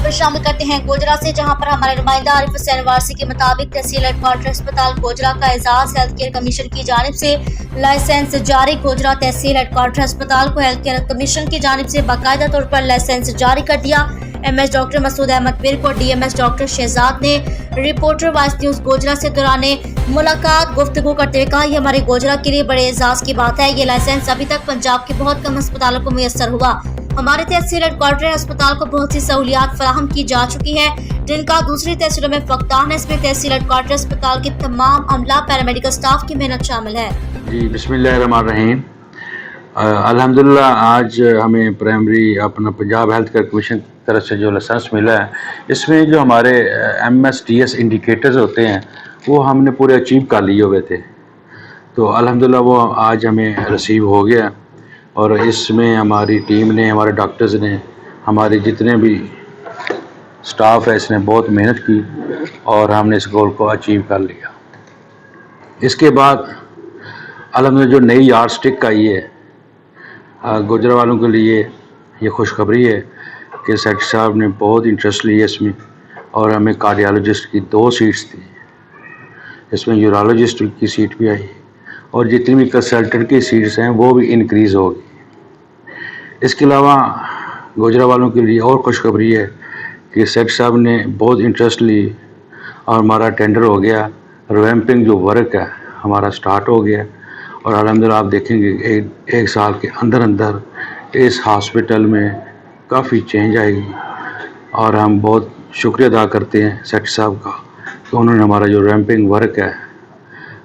खबर शामिल करते हैं गोजरा से, जहां पर हमारे नुमाइंदा आरिफ हुसैन वारसी के मुताबिक तहसील हेडक्वार्टर अस्पताल गोजरा का एजाज हेल्थ केयर कमीशन की जानिब से लाइसेंस जारी। गोजरा तहसील हेडक्वार्टर अस्पताल को हेल्थ केयर कमीशन की जानिब से बाकायदा तौर पर लाइसेंस जारी कर दिया। एमएस डॉक्टर मसूद अहमद विर्क और डीएमएस डॉक्टर शहजाद ने रिपोर्टर वॉइस न्यूज गोजरा से दौरान मुलाकात गुफ्तगू करते हुए कहा, ये हमारे गोजरा के लिए बड़े एजाज की बात है। ये लाइसेंस अभी तक पंजाब के बहुत कम अस्पतालों को मुयस्सर हुआ। हमारे तहसील हेडक्वार्टर अस्पताल को बहुत सी सहूलियात फराहम की जा चुकी है, जिनका दूसरी तहसीलों में फकदान है। इसमें तहसील हेडक्वार्टर अस्पताल के तमाम अमला, पैरामेडिकल स्टाफ की मेहनत शामिल है। जी, बिस्मिल्लाहिर्रहमानिर्रहीम। अल्हम्दुलिल्लाह आज हमें प्राइमरी अपना पंजाब हेल्थ केयर कमीशन की तरफ से जो लाइसेंस मिला है, इसमें जो हमारे MSDS इंडिकेटर्स होते हैं वो हमने पूरे अचीव कर लिए हुए थे। तो अल्हम्दुलिल्लाह वो आज हमें रिसीव हो गया और इसमें हमारी टीम ने, हमारे डॉक्टर्स ने, हमारे जितने भी स्टाफ है, इसने बहुत मेहनत की और हमने इस गोल को अचीव कर लिया। इसके बाद अल्हम्दुलिल्लाह जो नई यार्ड स्टिक आई है, गुजरा वालों के लिए ये खुशखबरी है कि सेक्रेटरी साहब ने बहुत इंटरेस्ट लिया इसमें और हमें कार्डियोलॉजिस्ट की 2 सीट्स दी। इसमें यूरोलॉजिस्ट की सीट भी आई और जितनी भी कंसल्टेंट की सीट्स हैं वो भी इंक्रीज़ होगी। इसके अलावा गुजरा वालों के लिए और खुशखबरी है कि सेक्रेटरी साहब ने बहुत इंटरेस्ट ली और हमारा टेंडर हो गया। रिवैम्पिंग जो वर्क है हमारा स्टार्ट हो गया और अल्हम्दुलिल्लाह आप देखेंगे एक साल के अंदर अंदर इस हॉस्पिटल में काफ़ी चेंज आएगी और हम बहुत शुक्रिया अदा करते हैं सेक्रेटरी साहब का कि उन्होंने हमारा जो रैम्पिंग वर्क है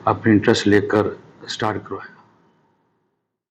अपनी इंटरेस्ट लेकर स्टार्ट करवाया।